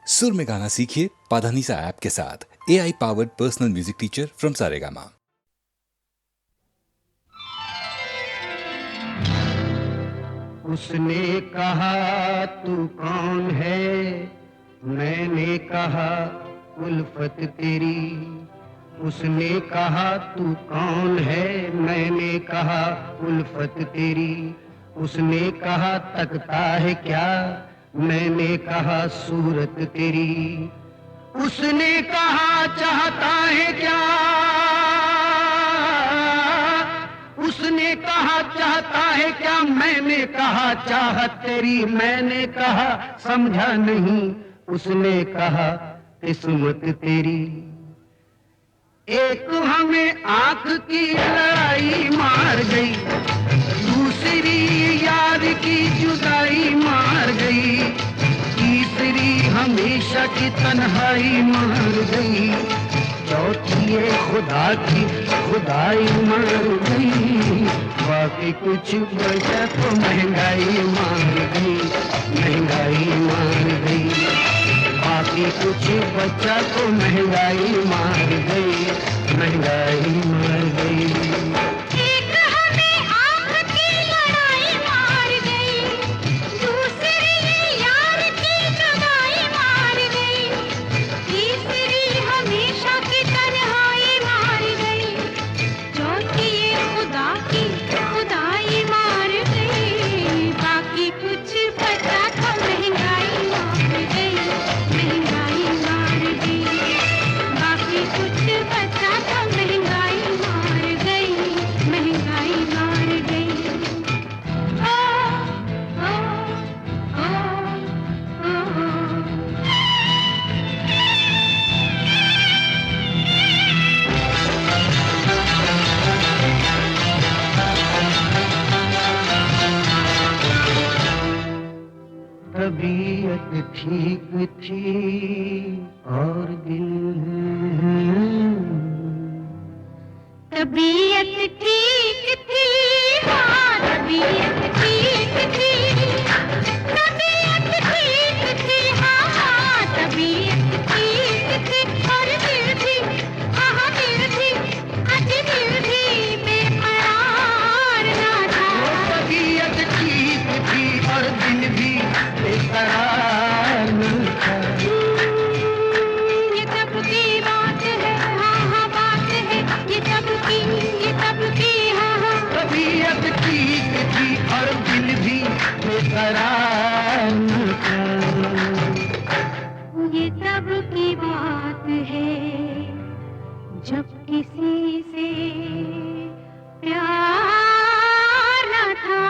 सुर में गाना सीखिए पाधानीसा ऐप के साथ। AI powered personal music teacher from Saregama. उसने कहा तू कौन है, मैंने कहा उल्फत तेरी। उसने कहा तू कौन है, मैंने कहा उल्फत तेरी। उसने कहा तकता है क्या, मैंने कहा सूरत तेरी। उसने कहा चाहता है क्या, उसने कहा चाहता है क्या, मैंने कहा चाहत तेरी। मैंने कहा समझा नहीं, उसने कहा किस्मत तेरी। एक हमें आंख की लड़ाई मार गई, दूसरी यार की जुदाई मार गई, तीसरी हमेशा की तन्हाई मार गई, चौथी ये खुदा की खुदाई मार गई। बाकी कुछ बचा तो महंगाई मार गई, महंगाई मार गई। बाकी कुछ बचा तो महंगाई मार गई, महंगाई मार गई। तबीयत ठीक थी और दिल, तबीयत ठीक थी, हाँ तबीयत ठीक थी, तबीयत ठीक थी, हाँ तबीयत ठीक थी। और दिल भी, हाँ दिल भी, अजी दिल भी बेकरार ना था। तबीयत ठीक थी और दिल भी बेकरार न था। ये तब की बात है, हाँ हाँ बात है, ये तब की हाँ हाँ। तबीयत ठीक थी और दिल भी बेकरार न था। ये तब की बात है जब किसी से प्यार न था।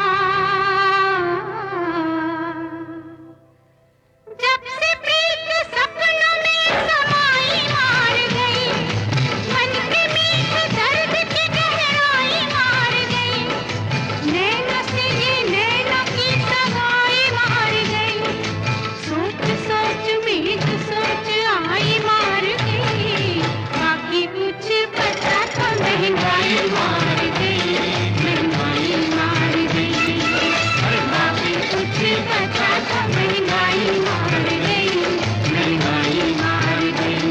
जब से प्रीत सपनों में समाई मार गई, मन के मीठे दर्द की गहराई मार गई, नैनों से ये नैनों की सगाई मार गई। सोच सोच में तो सोच आई मार गई, बाकी कुछ पता तो महंगाई मार गई, महंगाई मार गई। बाकी कुछ पता तो महंगाई मार गई, महंगाई मार गई।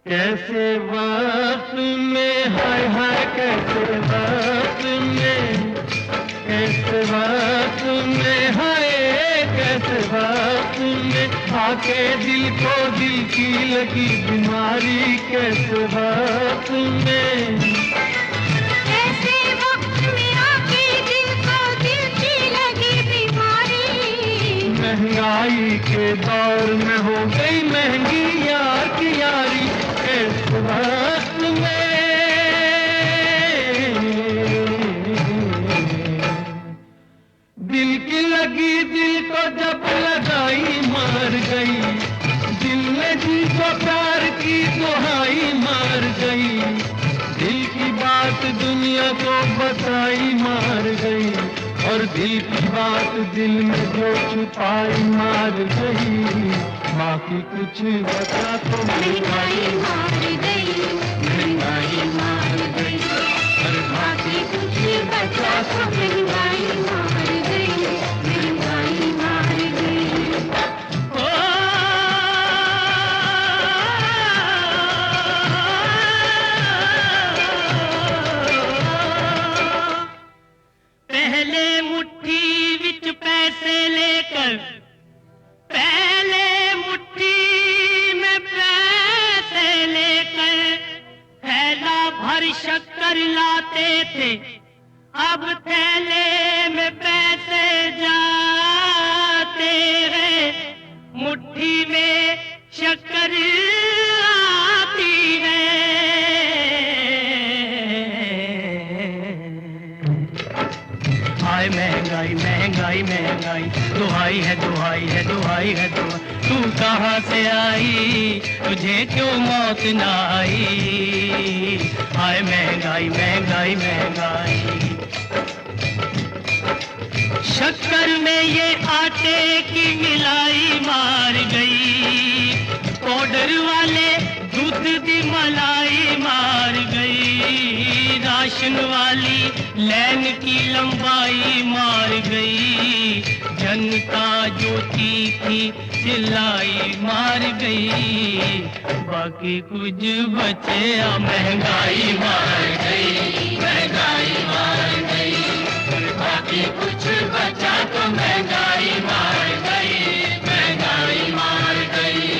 कैसे वक्त में, हाय हाय कैसे वक्त में, कैसे वक्त में, हाय कैसे वक्त में आके दिल को दिल की लगी बीमारी। कैसे वक्त में, ऐसे वक्त में आके दिल को दिल की लगी बीमारी। महंगाई के दौर में हो गई महंगी यार की यारी। इस वक्त में दिल की लगी दिल को जब लगाई मार गई, दिल ने जी को प्यार की दुहाई मार गई, दिल की बात दुनिया को बताई मार गई। और दिल की बात दिल में जो छुपाई मार गई, बाकी कुछ बचा तो महंगाई मार गई, महंगाई मार गई, और बाकी कुछ बचा तो महंगाई मार गई, महंगाई मार गई। पहले मुट्ठी विच पैसे लेकर, पहले मुट्ठी में पैसे लेकर थैला भर शक्कर लाते थे, अब थैले में पैसे जाते हैं, मुट्ठी में शक्कर आती है। हाय महंगाई महंगाई महंगाई, दुहाई है दुहाई है दुहाई है दुहाई, तू कहाँ से आई, तुझे क्यों मौत न आई। हाय महंगाई महंगाई महंगाई, शक्कर में ये आटे की मिलाई मार गई, पाउडर वाले दूध की मलाई मार गई, राशन वाली लाइन की लंबाई मार गई, जनता जो थी चिल्लाई मार गई, बाकी कुछ बचे महंगाई मार गई, महंगाई मार गई, बाकी कुछ बचा तो महंगाई मार गई, महंगाई मार गई।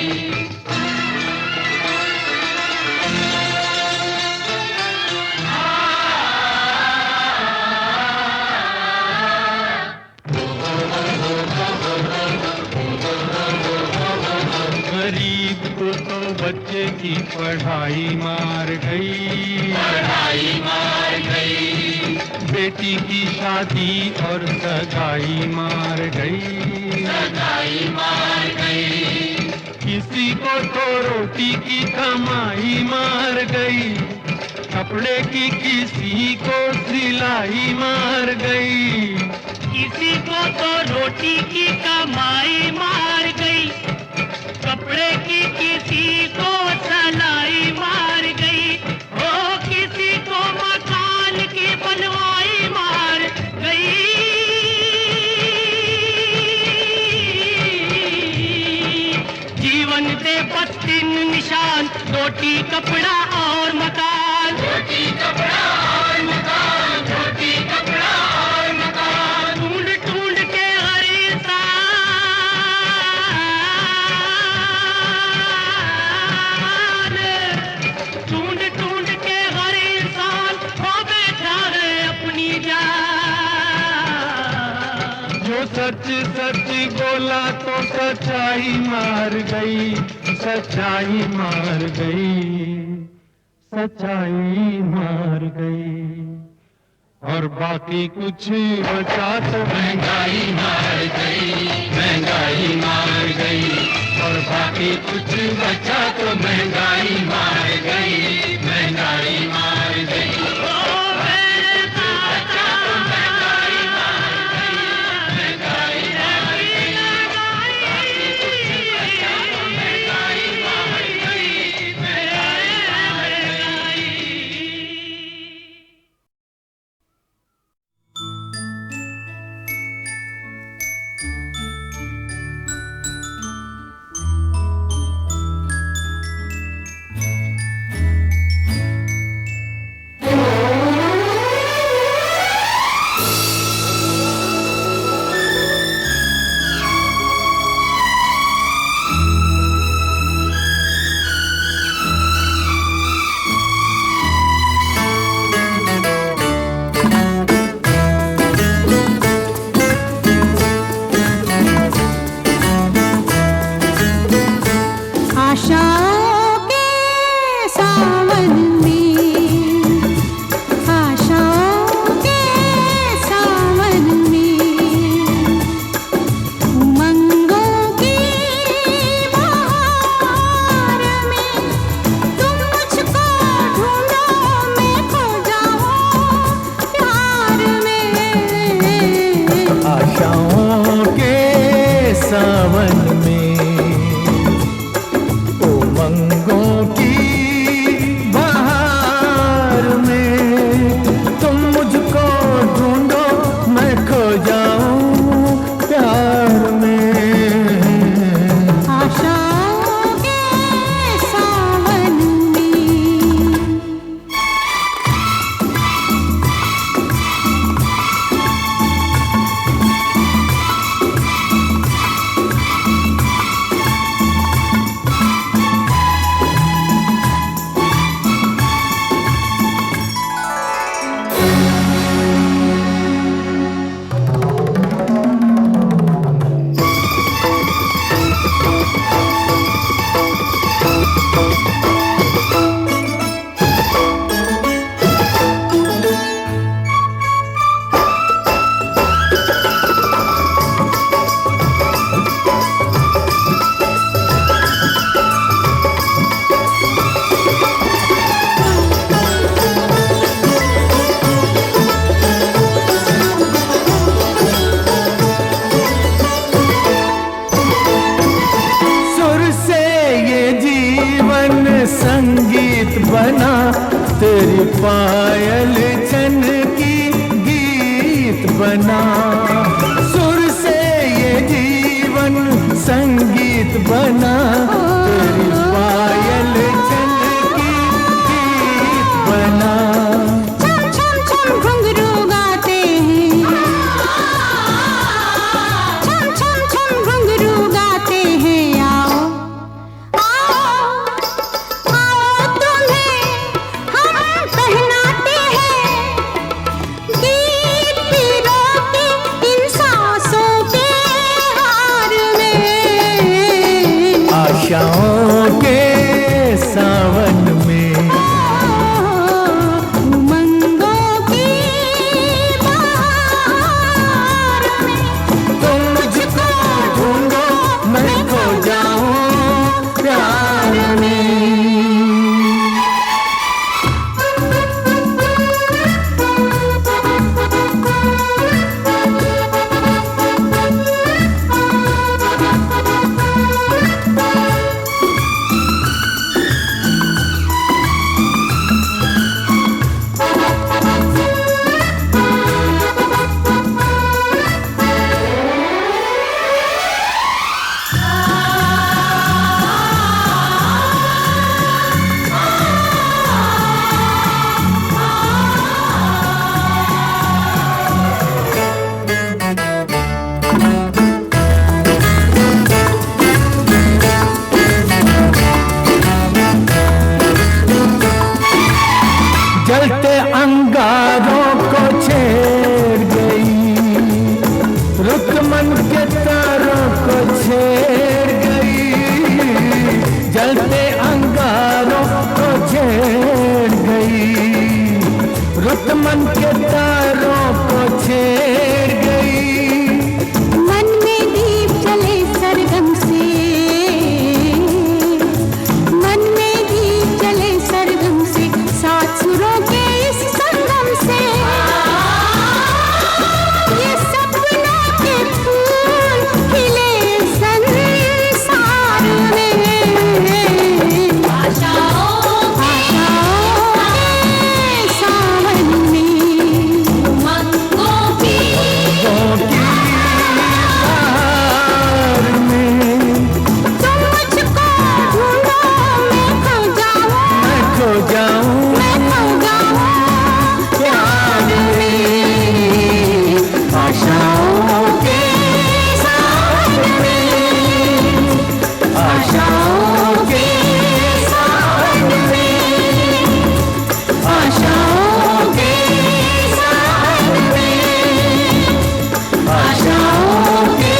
गरीब को तो बच्चे की पढ़ाई मार गई, पढ़ाई मार गई, बेटी की शादी और सगाई मार गई, सगाई मार गई, किसी को तो रोटी की कमाई मार गई, कपड़े की किसी को सिलाई मार गई, किसी को तो रोटी की कमाई मार गई, कपड़े की किसी को सिलाई मार गई, ओ किसी को मकान की बनवाई मार गई। जीवन दे बस 3 निशान, रोटी कपड़ा और मकान, रोटी कपड़ा और मकान, रोटी कपड़ा और मकान, ढूंढ ढूंढ के हर इंसान, ढूंढ ढूंढ के हर इंसान हो बैठा है अपनी जान। जो सच सच बोला तो सच्चाई मार गई, सच्चाई मार गई, सच्चाई मार गई, और बाकी कुछ बचा तो महंगाई मार गई, महंगाई मार गई, और बाकी कुछ बचा तो महंगाई मार गई, महंगाई मार गई। बना, सुर से ये जीवन संगीत बना, तेरी पायल छलकी गीत बना। छम छम छम घुंघरू गाते हैं, छम छम छम घुंघरू गाते हैं। आओ आओ आओ तुम्हें हम पहनाते हैं गीत पीरों के इन सांसों के हार में। आशाओं के सावन में, उमंगों की बहार में। तुम मुझको ढूंढो मैं खो जाऊं प्यार में। जलते अंगारों को छेड़ गई, रुत मन के तारों को छेड़ गई। जलते अंगारों को छेड़ गई, रुत मन के तारों को छेड़ गई। मन में दीप जले सरगम से, मन में दीप जले सरगम से, सात सुरों के इस संगम से। ये सपनों के फूल खिले संसार में। आशाओं के सावन में, उमंगों की बहार में। तुम मुझको ढूंढो मैं खो जाऊं, मैं खो जाऊं मैं खो जाऊं प्यार में। आशाओं के सावन में, आशाओं के सावन में, आशाओं के सावन में, आशाओं के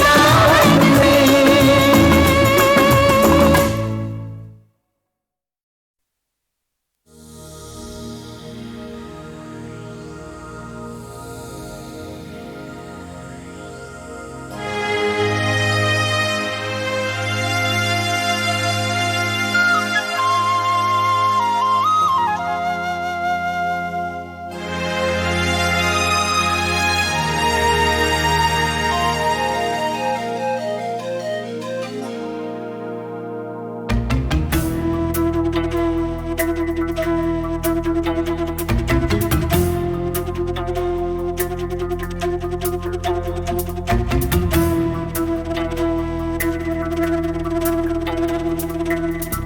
सावन में।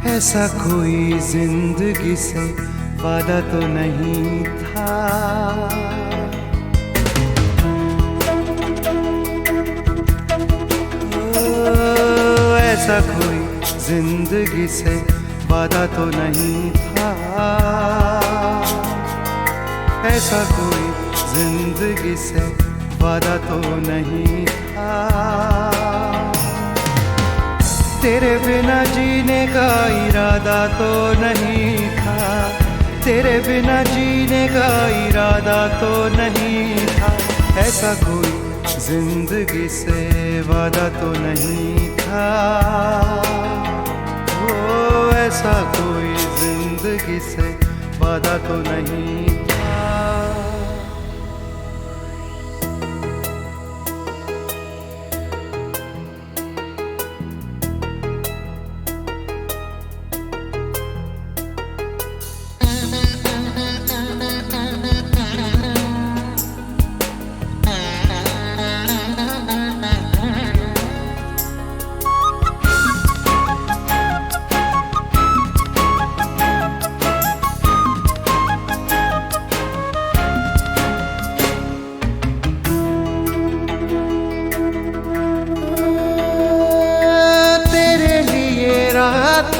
ऐसा कोई जिंदगी से वादा तो नहीं था, ऐसा कोई जिंदगी से वादा तो नहीं था, ऐसा कोई जिंदगी से वादा तो नहीं था। तेरे बिना जीने का इरादा तो नहीं था, तेरे बिना जीने का इरादा तो नहीं था। ऐसा कोई जिंदगी से वादा तो नहीं था, ओ ऐसा कोई जिंदगी से वादा तो नहीं था।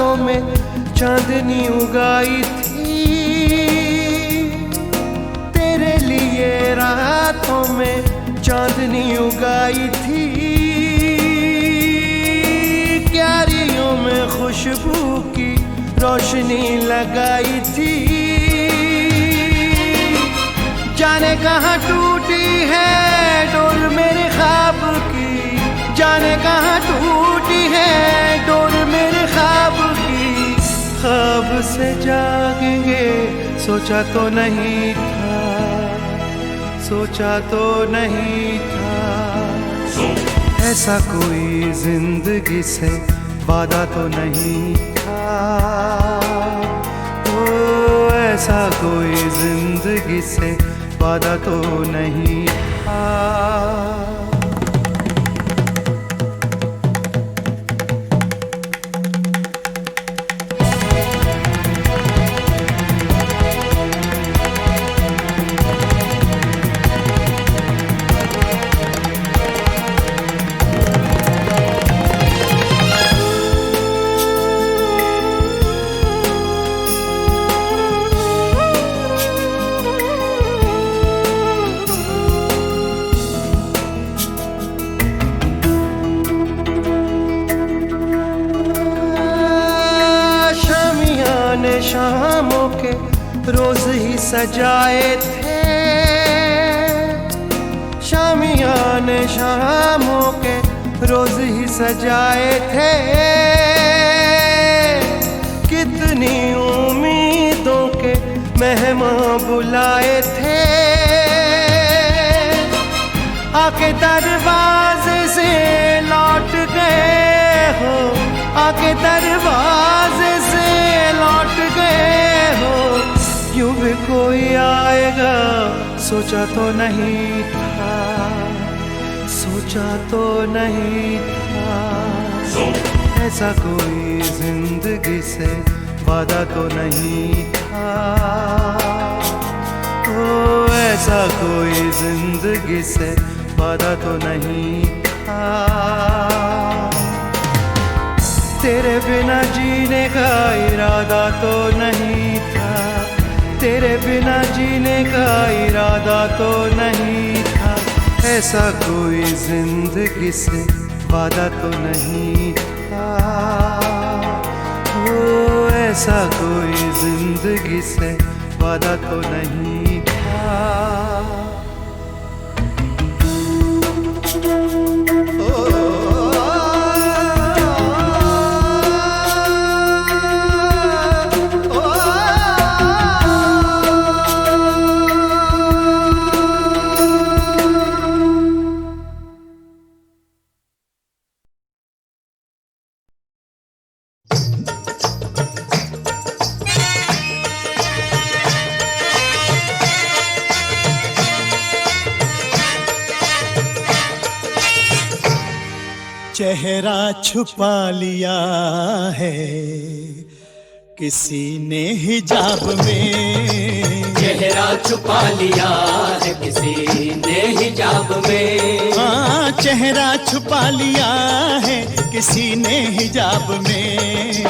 रातों में चांदनी उगाई थी, तेरे लिए रातों में चांदनी उगाई थी, क्यारियों में खुशबू की रोशनी लगाई थी। जाने कहाँ टूटी है डोर मेरे ख्वाब की, जाने कहाँ टूटी है डोर मेरे ख्वाब की। ख्वाब से जागेंगे सोचा तो नहीं था, सोचा तो नहीं था, ऐसा कोई जिंदगी से वादा तो नहीं था, ओ ऐसा कोई जिंदगी से वादा तो नहीं था। शामों के रोज ही सजाए थे, शामियाने शामों के रोज ही सजाए थे, कितनी उम्मीदों के मेहमान बुलाए थे, आके दरवाजे से लौट गए हो, आके दरवाजे से लौट गए हो, यूं भी कोई आएगा सोचा तो नहीं था, सोचा तो नहीं था, ऐसा कोई जिंदगी से वादा तो नहीं था, ओ ऐसा कोई जिंदगी से वादा तो नहीं था। तेरे बिना जीने का इरादा तो नहीं था, तेरे बिना जीने का इरादा तो नहीं था, ऐसा कोई जिंदगी से वादा तो नहीं था, ओ ऐसा कोई जिंदगी से वादा तो नहीं था। चेहरा छुपा लिया है किसी ने हिजाब में, चेहरा छुपा लिया है किसी ने हिजाब में, हाँ चेहरा छुपा लिया है किसी ने हिजाब में,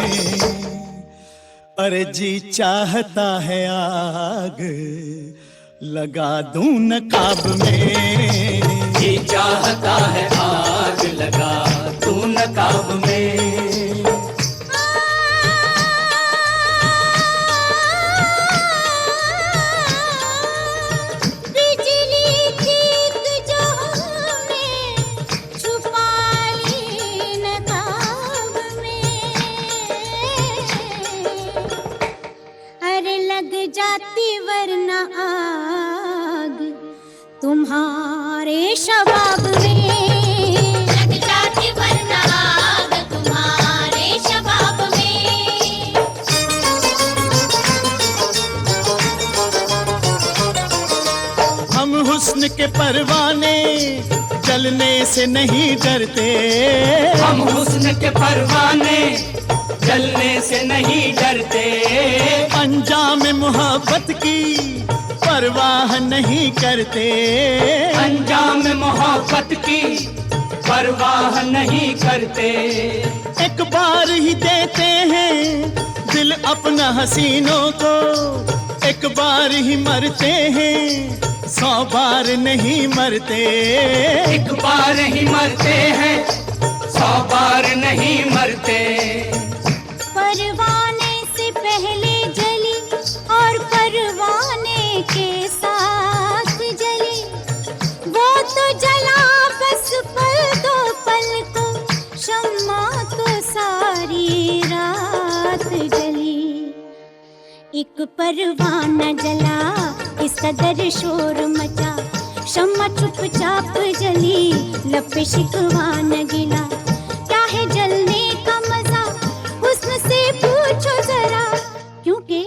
अरे जी चाहता है आग लगा दूं नकाब में, जी चाहता है आग लगा दूं नकाब में। जाती वरना आग तुम्हारे शबाब में, लग जाती वरना आग तुम्हारे शबाब में। हम हुस्न के परवाने जलने से नहीं डरते, हम हुस्न के परवाने जलने से नहीं डरते, अंजाम मोहब्बत की परवाह नहीं करते, अंजाम मोहब्बत की परवाह नहीं करते। एक बार ही देते हैं दिल अपना हसीनों को, एक बार ही मरते हैं 100 बार नहीं मरते। एक बार ही मरते हैं 100 बार नहीं मरते। परवाने से पहले जली और परवाने के साथ जली, वो तो जला बस पल दो पल को, शम्मा तो सारी रात जली। एक परवाना जला इस कदर शोर मचा, शम्मा चुपचाप जली लब पे शिकवा न गिला। क्या है जलने का मजा हुस्न से पूछो जरा, क्योंकि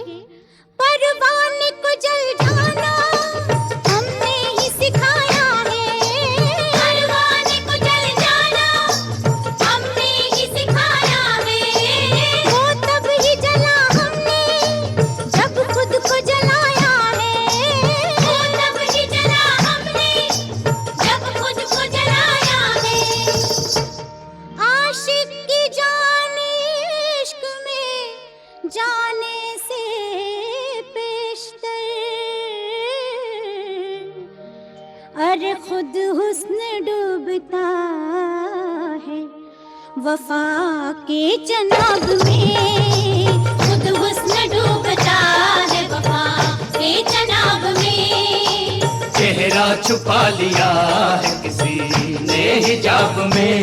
परवाने को जल जाना हमने ही सिखाया है। परवाने को जल जाना हमने ही सिखाया है। वो तब ही जला हमने जब खुद को जलाया है। वो तब ही जला हमने जब खुद को जलाया है। आशिक की जान इश्क में जाने से पेशतर, अरे खुद हुस्न डूबता है वफा के चनाब में। खुद हुस्न डूबता है वफा के चनाब में। चेहरा छुपा लिया है किसी ने हिजाब में।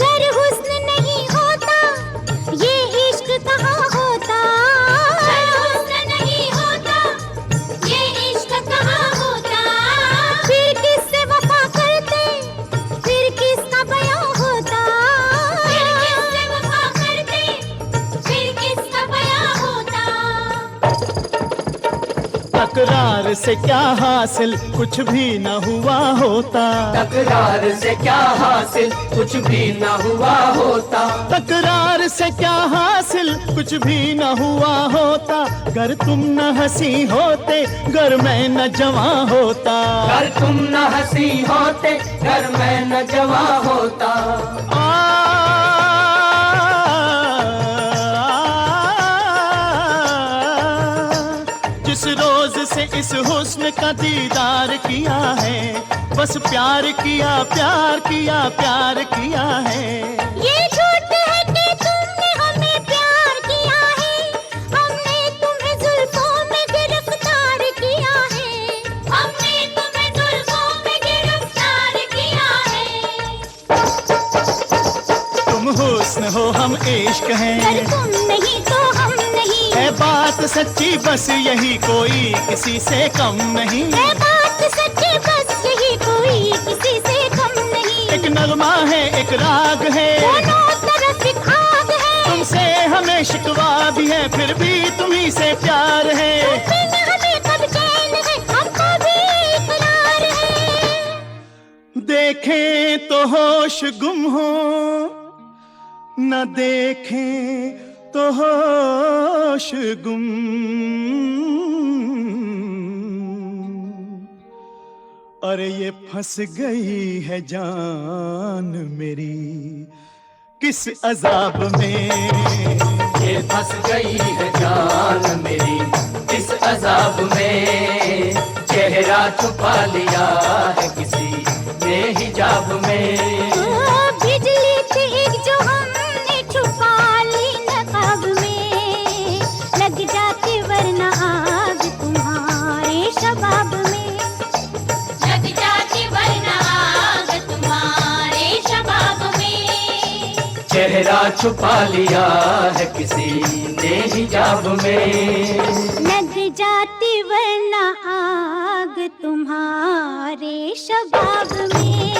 गर हुस्न नहीं होता ये इश्क कहाँ होता। गर हुस्न नहीं होता ये इश्क कहाँ होता। फिर किससे वफा करते फिर किसका बयां होता। फिर किससे वफा करते फिर किसका बयां होता। तकरार से क्या हासिल कुछ भी न हुआ होता। तकरार से क्या हासिल कुछ भी न हुआ होता। तकरार से क्या हासिल कुछ भी न हुआ होता। गर तुम न हंसी होते गर मैं न जवां होता। अगर तुम न हंसी होते घर में न जवा होता। जिस रोज से इस हुस्न का दीदार किया है, बस प्यार किया प्यार किया प्यार किया है। ये झूठ है कि तुमने हमें प्यार किया है, हमने तुम्हें जुल्फों में गिरफ्तार किया है। हमने तुम्हें जुल्फों में गिरफ्तार किया है। तुम हुस्न हो हम इश्क अगर हैं, तुम नहीं तो हम नहीं। है बात सच्ची बस यही कोई किसी से कम नहीं। है बात सच्ची बस यही कोई किसी से कम नहीं। एक नगमा है एक राग है, दोनों तरफ एक आग है। तुमसे हमें शिकवा भी है फिर भी तुम्ही से प्यार है। तुमसे हमें कब चैन है हमको भी इकरार है। देखें तो होश गुम हो न देखें तो होश गुम। अरे ये फंस गई है जान मेरी किस अजाब में। ये फंस गई है जान मेरी इस अजाब में। चेहरा छुपा लिया है किसी ने हिजाब में। बिजली थी एक जो हमने छुपा ली नकाब में। लग जाती वरना आग तुम्हारे शबाब में। लग जाती वरना आग तुम्हारे शबाब में। चेहरा छुपा लिया है किसी ने हिजाब में। लग जाती वरना आग तुम्हारे शबाब में।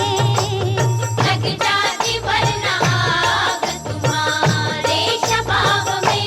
लग जाती वरना आग तुम्हारे शबाब में।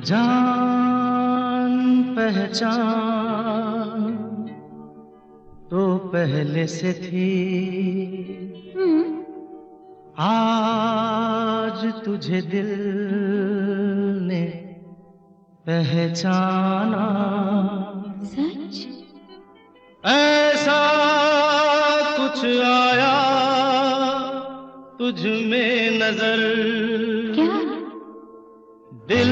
जान पहचान तो पहले से थी, आज तुझे दिल ने पहचाना। सच? ऐसा कुछ आया तुझ में नजर, क्या? दिल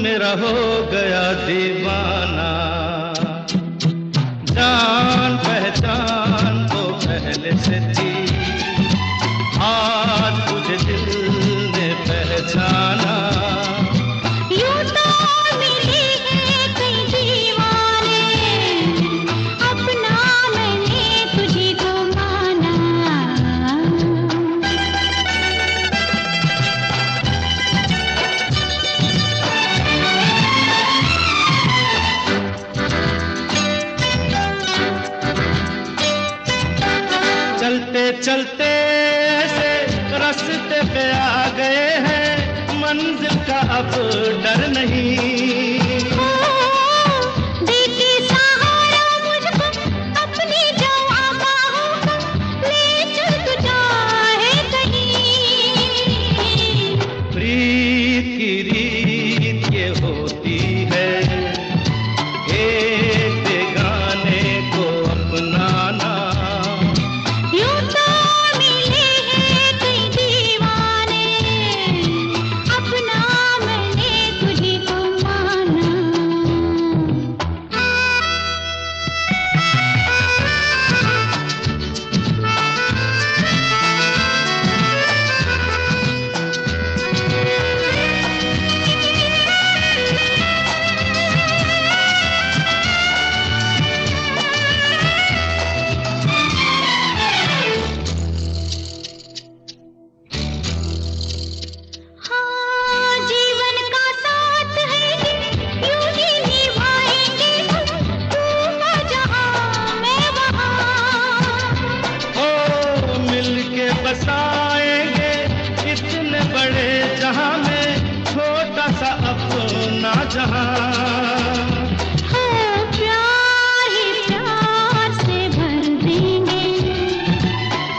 मेरा हो गया दीवाना। जान पहचान तो पहले से थी, आज तुझे दिल ने पहचाना। यूं तो मिले हैं कई दीवाने, अपना मैंने तुझे को माना। चलते चलते ऐसे रास्ते पे आ गए हैं, मंजिल का अब डर नहीं। देखे सहारा मुझको अपनी जवां बाहों का, ले चल तू चाहे कहीं। प्रीत की रीत ये होती है, एक बेगाने को अपनाना। यूं तो मिले हैं कई दीवाने, अपना मैंने तुझे को माना। हाँ, जीवन का साथ है ये, यूं ही निभाएंगे हम, तू जहाँ मैं वहाँ। ओ मिलके बसाएंगे इतने बड़े जहां में, छोटा सा अपना जहां। हाँ, प्यार ही प्यार से भर देंगे,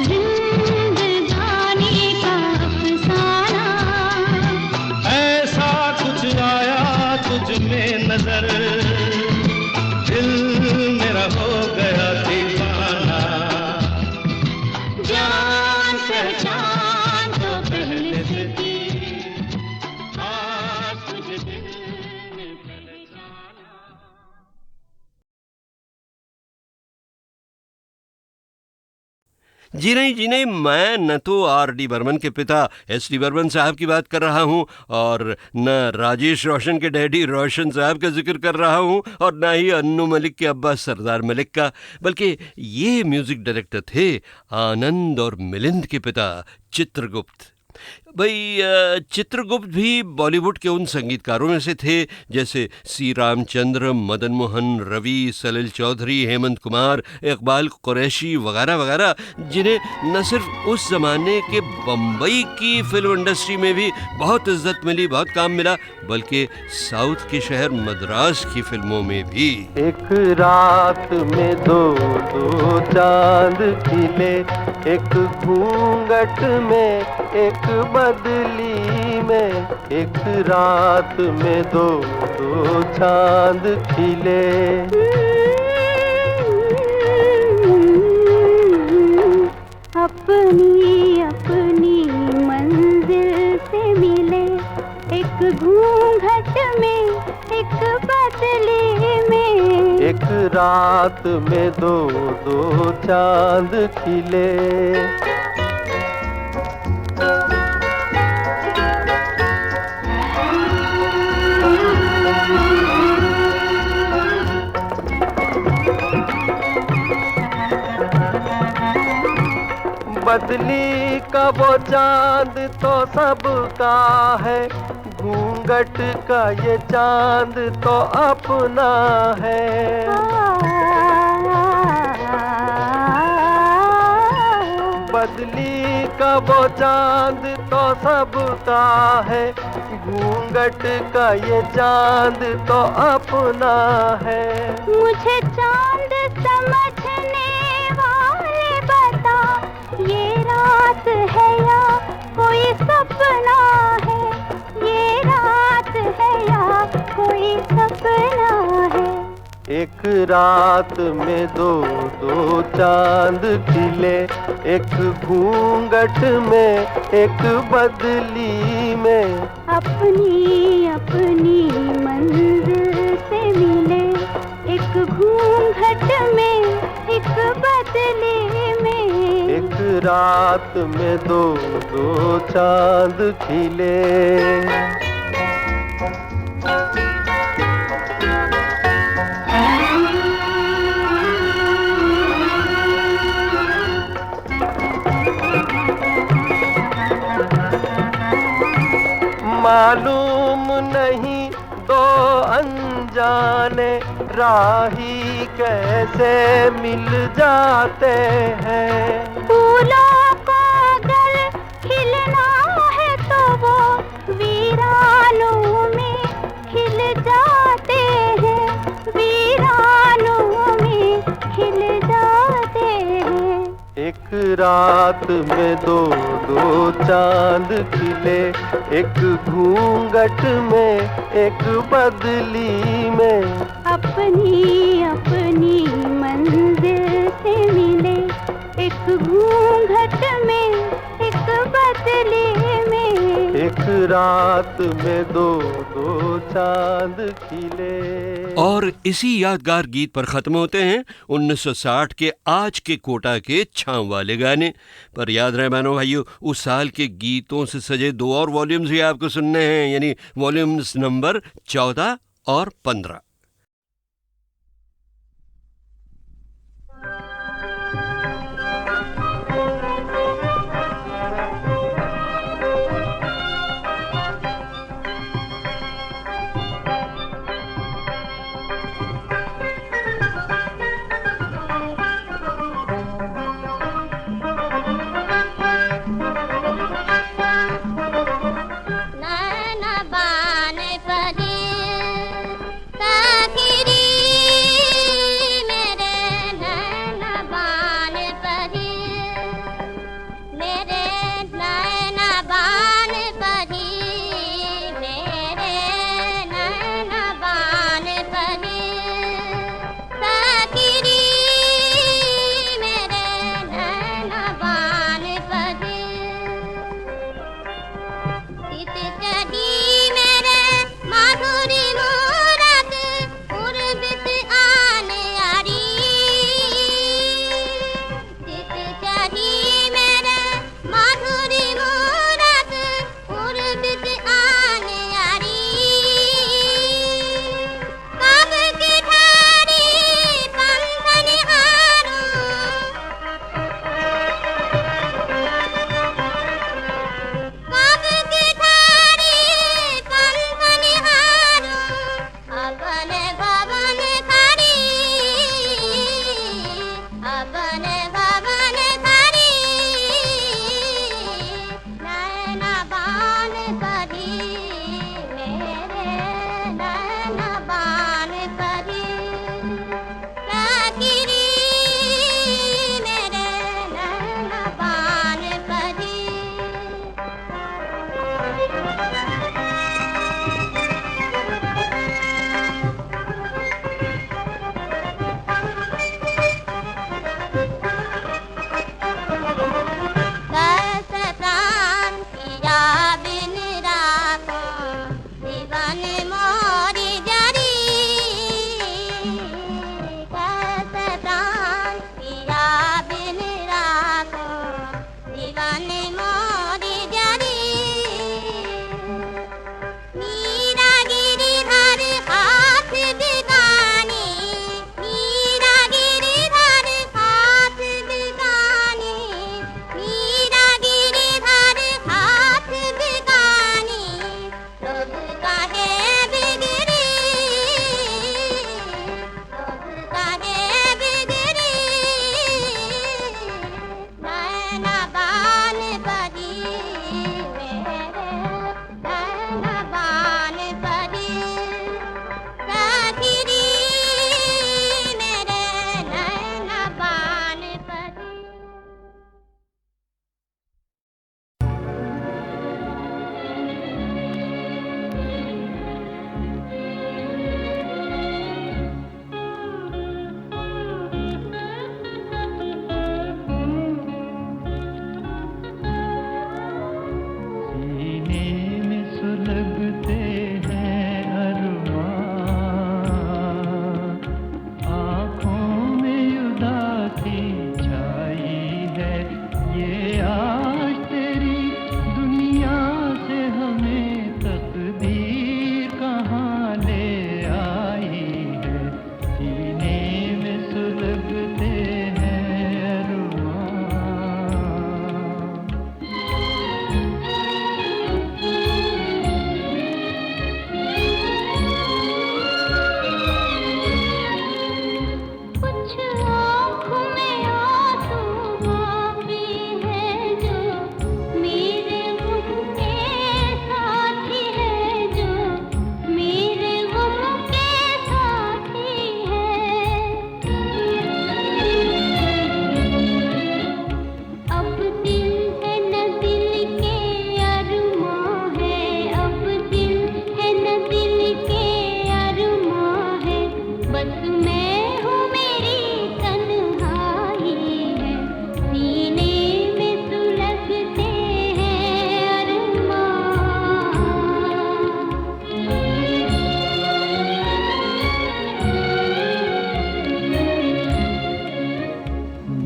जिंदगानी का अफसाना। ऐसा कुछ आया तुझ में नजर, दिल मेरा हो गया दीवाना। जान पहचान तो पहले से थी, आज तुझे दिल ने जी नहीं, मैं न तो R.D. बर्मन के पिता S.D. बर्मन साहब की बात कर रहा हूँ, और न राजेश रोशन के डैडी रोशन साहब का जिक्र कर रहा हूँ, और न ही अन्नू मलिक के अब्बा सरदार मलिक का, बल्कि ये म्यूज़िक डायरेक्टर थे आनंद और मिलिंद के पिता चित्रगुप्त। भाई चित्रगुप्त भी बॉलीवुड के उन संगीतकारों में से थे जैसे सी रामचंद्र, मदन मोहन, रवि, सलिल चौधरी, हेमंत कुमार, इकबाल कुरैशी वगैरह वगैरह, जिन्हें न सिर्फ उस ज़माने के बम्बई की फिल्म इंडस्ट्री में भी बहुत इज्जत मिली, बहुत काम मिला, बल्कि साउथ के शहर मद्रास की फिल्मों में भी। एक रात में दो दो चांद खिले, एक घूंघट में एक बदली में, एक रात में दो दो चांद खिले। अपनी अपनी मंजिल से मिले, एक घूंघट में एक बदले में, एक रात में दो दो चांद खिले। बदली का वो चांद तो सबका है, घूंघट का ये चांद तो अपना है। बदली का वो चांद तो सबका है, घूंघट का ये चांद तो अपना है। मुझे चांद समझने वाले बता, ये रात है या कोई सपना है, ये रात है या कोई सपना है। एक रात में दो दो चांद खिले, एक घूंघट में एक बदली में। अपनी अपनी मंजिल से मिले, एक घूंघट में एक बदली में। एक रात में दो दो चांद खिले। मालूम नहीं दो अनजाने राही कैसे मिल जाते हैं। फूलों को अगर खिलना है तो वो वीरानों में खिल जाते हैं, वीरानों में खिल जाते हैं। एक रात में दो दो चांद खिले, एक घूंघट में एक बदली में। अपनी अपनी मंजिल से मिले, एक घूंघट में एक बदली में। एक रात में दो दो चांद खिले। और इसी यादगार गीत पर ख़त्म होते हैं 1960 के आज के कोटा के छांव वाले गाने। पर याद रहे बहनों भाइयों, उस साल के गीतों से सजे दो और वॉल्यूम्स भी आपको सुनने हैं, यानी वॉल्यूम्स नंबर 14 और 15। नैन बान परी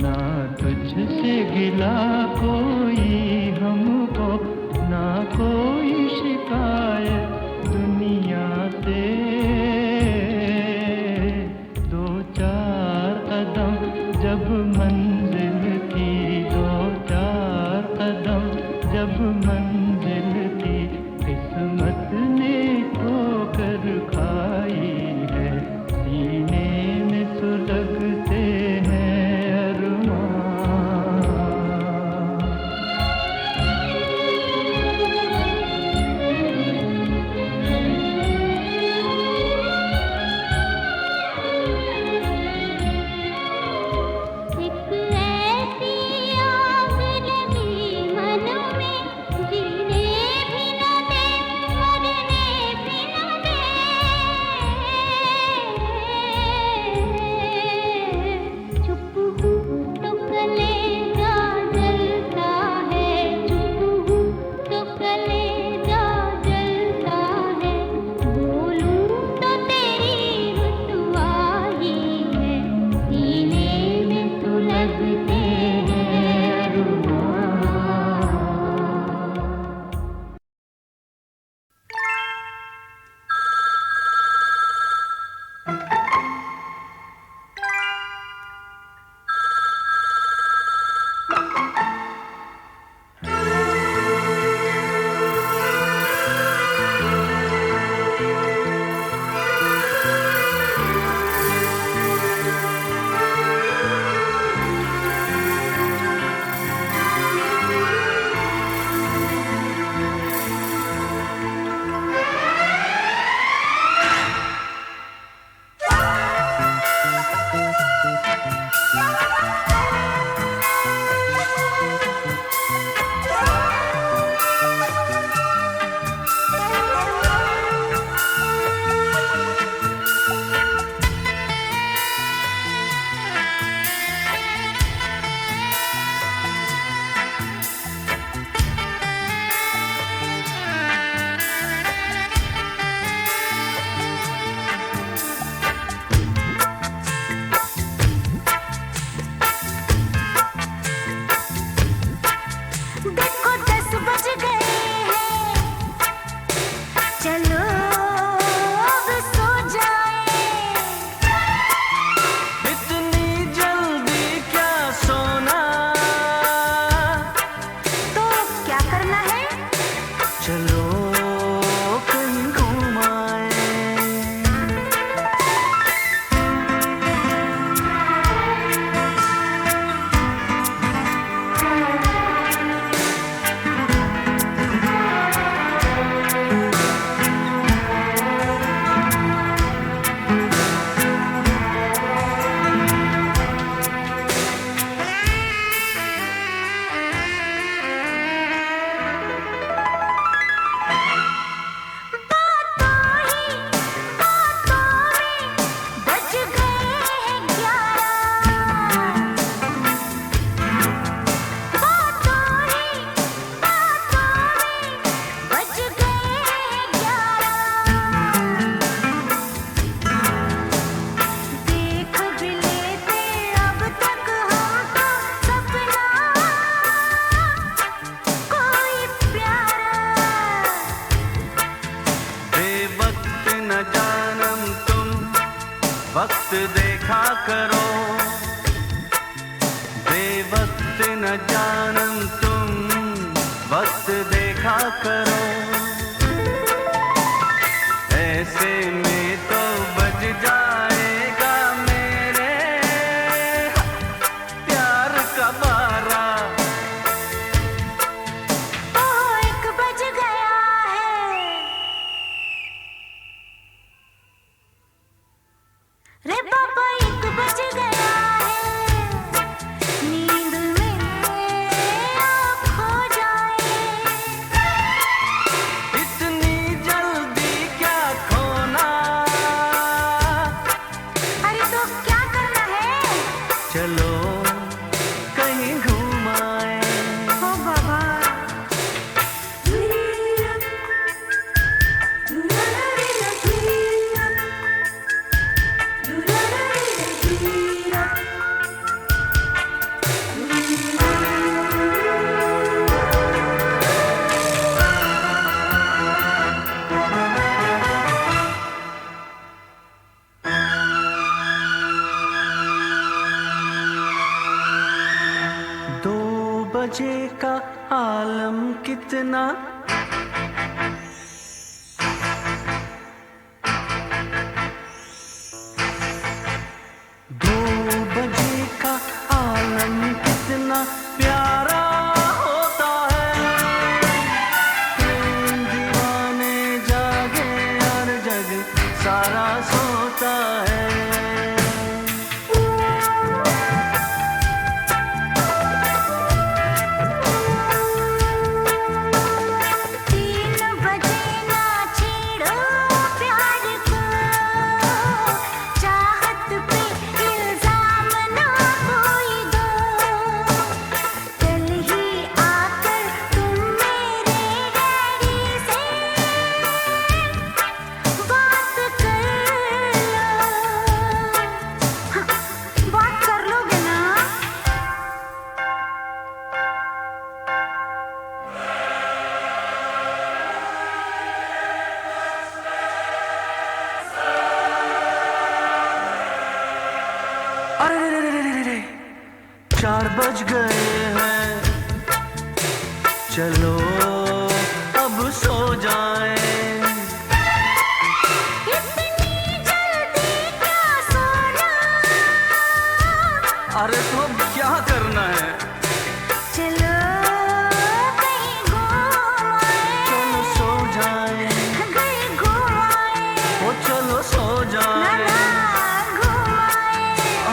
ना तुझसे गिला कोई हमको, ना कोई शिकायत दुनिया से। दो चार कदम जब मंजिल की, दो चार कदम जब मंजिल की, किस्मत ने ठोकर खाई है, सीने में सुलगते हैं अरमान। एक ऐसी आग लगी मन में, जीने भी न दे मरने भी न दे। चुप हूँ तो कलेजा जलता है, चुप हूँ तो कलेजा जलता है, बोलूँ तो तेरी रुसवाई है, सीने में सुलगते हैं अरमान। देखो 10 बज गए हैं, चलो अब सो जाएं। इतनी जल्दी क्या सोना, तो क्या करना है? चलो कहीं घूम आए। बज गए हैं 11, बातों ही बातों में बज गए हैं 11। देख भी लेते अब तक हम तो सपना कोई प्यारा। बेवक्त न जानम तुम वक्त देखा करो, बेवक्त न जानम तुम वक्त देखा करो। ऐसे में तो बज जाएगा मेरे प्यार का बारा। ओह 1 बज गया है, रे बाबा 1 बज गया है, नींद में आँख खो जाए। बजे का आलम कितना, 2 बजे का आलम कितना प्यारा होता है। प्रेम दीवाने जागे और जग सारा सोता है। 3 बजे ना छेड़ो प्यार को, चाहत पे इल्जाम ना कोई दो। कल ही आकर तुम मेरे डैडी से बात कर लो। बात कर लोगे ना? अरे रे रे रे रे रे, 4 बज गए हैं, चलो अब सो जाएं। इतनी जल्दी क्या सोना? अरे तो अब क्या करना है? चलो कहीं घूम आए, चलो सो जाएं, कहीं घूम आए, ओ चलो सो ना जाएं, ना घूम आए।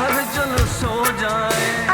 अरे चलो सो जाएं।